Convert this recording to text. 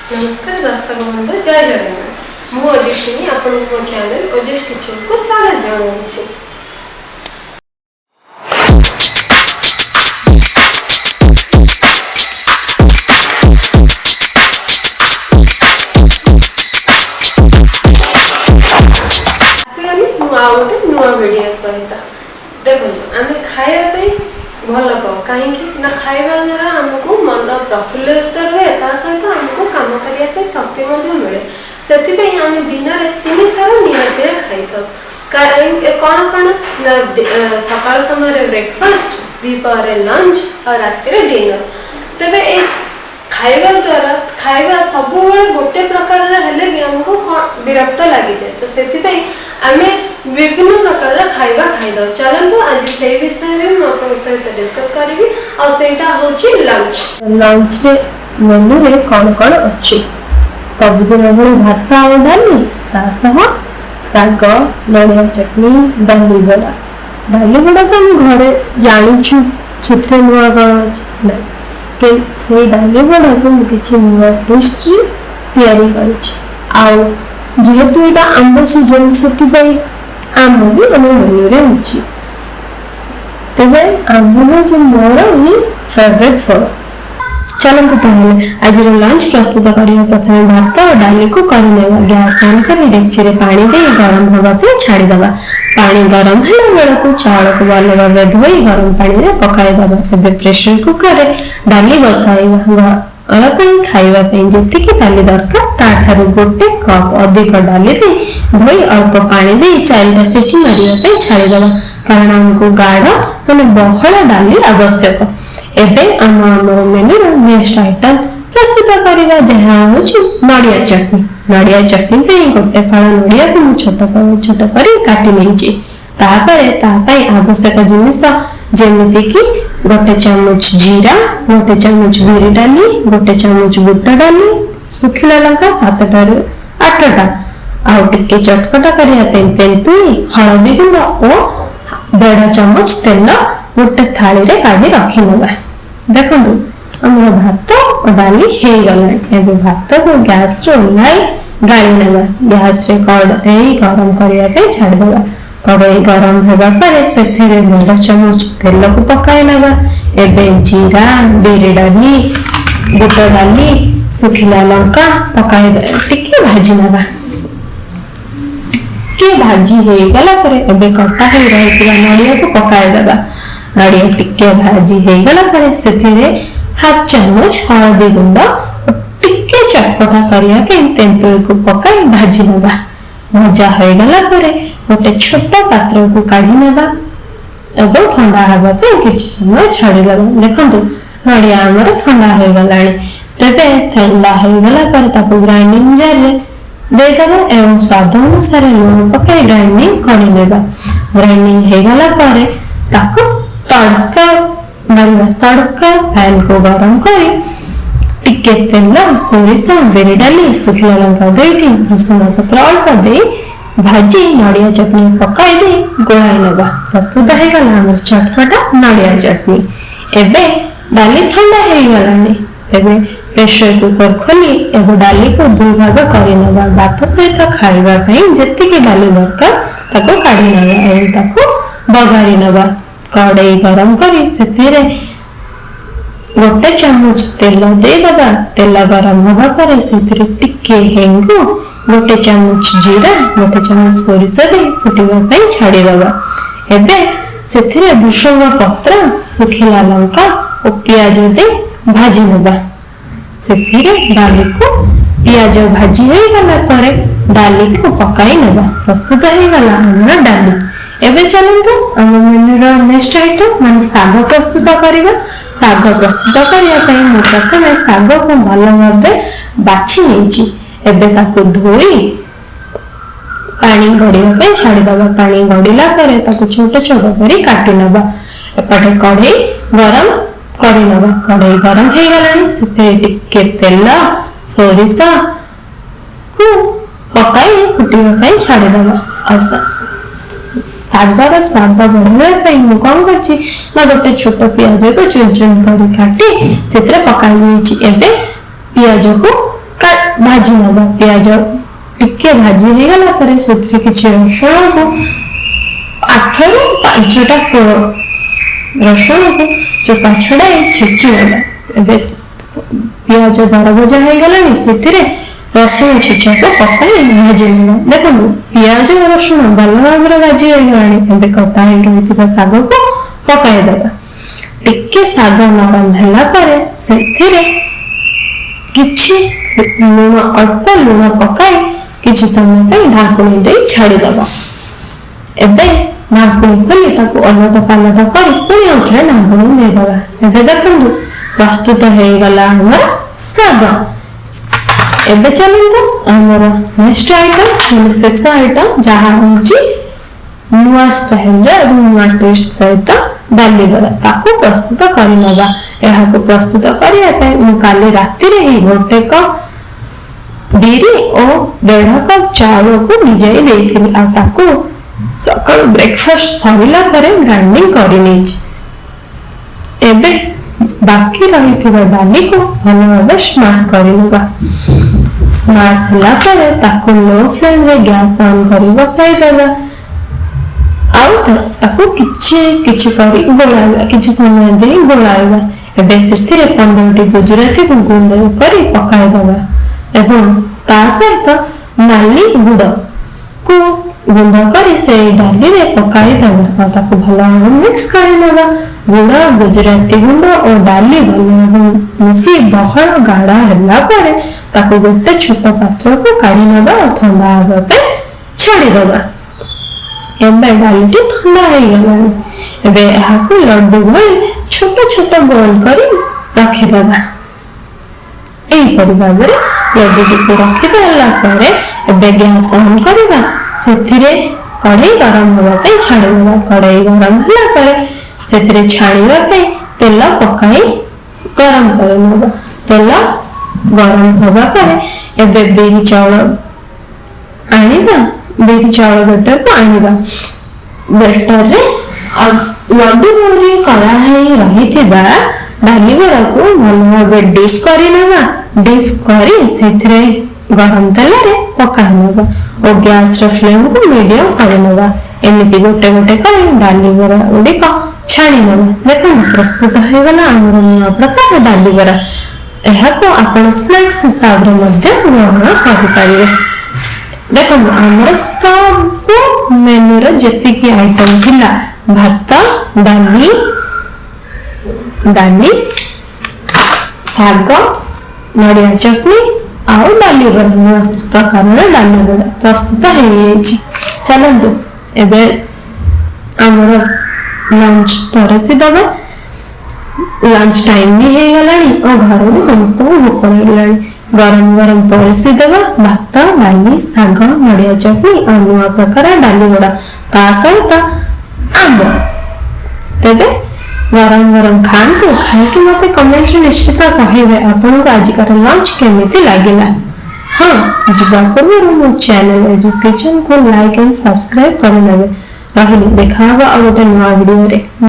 नमस्कार दर्शक बंधु जय जगन्नाथ मु ओजेस्विनी आपण मो चैनल ओजेस किचन को स्वागत जणाउछि। नुआ वीडियो सहित देखो आम खाया भल पाओ कहीं ना खाଇବା द्वारा आमको मन प्रफुल्लित रहे सहित आमको काम करने शक्ति मिले से आम दिन में 3 थर निहत्या खाई कौन कौन सकाल समय ब्रेकफास्ट दीपर लंच और रात डिनर तेरे खाଇବା द्वारा खाଇବା सब गोटे प्रकार हेले भी हमको विरक्त लगी जाए तो से आम विभिन्न प्रकार खाଇବା खाईद चलते आज से विषय में मुझे सहित डिस्कस करी और लंच लंच मेन्यू रे कौन कौन अच्छी सबुदिन भाई भात और डाली शाग नड़िया चटनी दाली बड़ा तो हम घरे जाचु से नुआ कौन अच्छे कि से डाली बड़ा को किसी नुआ पेस्ट्री तैयारी जेहेतु यहाँ आंब सीजन से आंब भी आम मेन्यू रे अच्छी तेरे आंब हूँ मोर फेवरेट फल। चलते ताहले आज लंच प्रस्तुत करने प्रथम भात और डाली को करनेवा गैस ऑन कर डेक्ची रे पानी दे गरम होगा पे छाड़ी दबा पानी गरम होला बेला को चावल को भल भाबे धोई गरम पानी रे पकाई दबा तबे प्रेशर कुकर रे डाली बसाइबा खाइबा जी डाली दरकार ताठारू गोटे कप अधिक डाली दे धोई अल्प पानी दे 4टा सीटी मारिबा छाड़ी दबा कारण हमको गाढ़ माने बहल डाली आवश्यक। एबे मेन्यू नेक्स्ट आइटम प्रस्तुत करवा जहाँ हूँ नड़िया चटनी। नड़िया चटनी पे गोटे फाड़ नड़िया को छोट कर काटी नहीं आवश्यक जिनिस जमीती कि गोटे चामच जीरा गोटे चामच बिरी डाली गोटे चामच बुट डाली सुखिला लंका 7टा ରୁ 8टा आउ टिके चटपटा करने तेंतुली हलदी गुंड और 1.5 चामच तेल गोटे थाली रे काढ़ी रखी नवा। देखो आमर भात और डाली हो गला भात को गैस ओह्लाई गाड़ी नवा गैस रे कड़ाई गरम करने छाड़देवा कड़ाई गरम होगा से 1.5 चामच तेल को पकाई नवा एवं जीरा बिरी डाली बुट डाली सुखिला लंका पकाई टिके भाजी नवा टिके भाजी हो गला कटा हो रही नड़िया को पकाई देवा नड़िया टिके भाजी हो गला से हाफ चामच हलदी गुंड टिके चटपटा करने तेंतुली को पकाई भाजी नवा भजा हो गला गोटे छोट पात्र को काढ़ी नेबा एवं ठंडा हवा पे किछि समय छाड़ी देबा। देखो नड़िया आमर ठंडा हो गलानी तेबे ठंडा हो गला पर ताको ग्राइंडिंग जार रे दे देबा एवं स्वाद अनुसार लूण पकाई ग्राइंडिंग कर लेबा। ग्राइंडिंग हो गला पर ताको तड़का मारबा तड़का पैन को गरम करी टिके तेल सोरिष बिरी डाली सुखिला लंका देठी भुसुंगा पत्र अल्प दे भाजी नड़िया चटनी पकाई दे गोलाई नवा प्रस्तुत हो गला चटपटा नड़िया चटनी। एबे डाली ठंडा हो गलानी तेबे प्रेशर कुकर खोली एवं डाली को 2 भाग करी नवा भात सहित खाइबा पई जेतिकी डाली दरकार ताको काढी नवा एवं ताको बघारी नवा कड़ाई गरम करी सेतिरे गोटे चामच तेल दे दबा तेल गरम होगा पर सेतिरे टिके हेंगु गोटे चामच जीरा गोटे चामच सोरिष दे फुटवा छाड़ी दबा एबे सेथिरे भुसुंगा पत्र सुखिला लंका और पियाज दे भाजी नबा सेथिरे डाली को पियाज भाजी हो गला पर डाली को पकाई नबा प्रस्तुत हो गला हमर डाली। एबे चलंतु हम मेन्यू रो नेक्स्ट आइटम माने साग प्रस्तुत करबा। साग प्रस्तुत करिया पई मु प्रथमे साग को भल भाबे बाछि नेछि एबे ताको धोई पानी गड़िया पे छाड़ी दबा पानी गड़िला पर ताको छोटे छोटे करी काटी नबा एपटे कढ़ाई गरम करी नबा कढ़ाई गरम हो गलानी सेते टिके तेल सोरिष को पकाई फुटिबा पे छाड़ी दबा और सागर स्वाद बढ़ाई मुझे कौन कर गोटे छोट पियाज को चुन चुन कर काटी से पकाई पियाज को भाजी नवा पियाज टिके भाजी हो गला पर से किसी रसुण को 8 ରୁ 5टा रसुण को चोपा छड़ाई छेची नवा। पियाज दर भजा हो गला से रसुण छेचा को पकाई भाजी नवा। देखो पियाज और रसुण भल भाव भाजी हो गला। कटा हो शाग को पकाई दबा। टिके शाग नरम है किछि लुण अल्प लुण पकाई किछि समय ढाकुणी दे छाड़ीदबा। एबे ढाकुणी खोली ताकू अलग पालद कर पुणी आउथरे ढाकुणी देदबा। एबे देखंतु प्रस्तुत हो गला हमर शाग। एबे चलंतु हमर नेक्स्ट आइटम शेष आइटम जहाँ होची नुआ स्टाइल रे नुआ टेस्ट सहित डाली बरा ताकू प्रस्तुत करि नबा। एहा को प्रस्तुत करिया पे मु काली राति रे ही गोटे कप बिरी और 1.5 कप चावल को भिजाई देथिली आ ताकू सकाळ ब्रेकफास्ट सरिला परे ग्राइंडिंग करि नेछि। एबे बाकी रहिथिबा डाली को भल भाबे स्मैश करि नबा। स्मैश हला परे ताकू लो फ्लेम रे गैस ऑन करि बसाई देबा। ताकू किछि करी गोलाइबा किछि समय दे गोलाइबा। एबे सेथिरे 15टी गुजराती को गुंड करी पकाई दबा एवं ता सहित नाली गुड़ को गुंड करी से डाली रे पकाई दबा। ताकू भलो मिक्स करी नबा। गुड़ गुजराती गुंड और डाली भलो मिसी बहळ गाढ़ा हला परे ताकू गोटे छोट पात्र को काढी नबा और ठंडा होबा पे छाड़ी दबा। एबे डालीटी ठंडा हो गलानी। एबे एहा को लड्डू भली छोट छोट गोल करी रखी दबा। एई परि भाबरे लड्डू को रखी देला परे एबे गैस ऑन करबा। सेथिरे कढ़ाई गरम होबा पे छाड़ी देबा। कढ़ाई गरम होला परे सेथिरे छाड़ीबा पे तेल पकाई गरम कर नबा। तेल गरम होबा परे एबे बिरी चावल आनिबा। बिरी चावल बेटर को आनिबा। बेटर रे लड्डू भरी करा है रही थिबा डाली बरा को भल भाबे डिप करी नबा। डिप करी सेथिरे गरम तेल रे पका नबा और गैस रे फ्लेम को मीडियम कर नबा। एमिति गोटे गोटे कर डाली बरा उडिका छाणी नबा। देखो प्रस्तुत हो गला हमर नया प्रकार डाली बरा। एहा को आपण स्नैक्स हिसाब रे मध्य ग्रहण करि परिबे। देखो हमर सब मेनू रे जति की आइटम थिला भात डाली शाग नड़िया चटनी आउ डाली बरा प्रकार डाली बरा प्रस्तुत हो। चलतु एबे हमर लंच परसी दबा। लंच टाइम भी हो गलानी और घर में समस्त भोक लगलानी। गरम गरम परसी दबा भात डाली शाग नड़िया चटनी और नुआ प्रकार डाली बड़ा ता सहित आंब। तेबे गरम गरम खातु खाई मते कमेंट रे निश्चित कहिबे आपन को आज कर लंच केमिति लागिला। हां जीवा पूर्व मो चैनल एजिस किचन को लाइक एंड सब्सक्राइब कर लेबे। रहिली देखावा और गोटे नया वीडियो रे।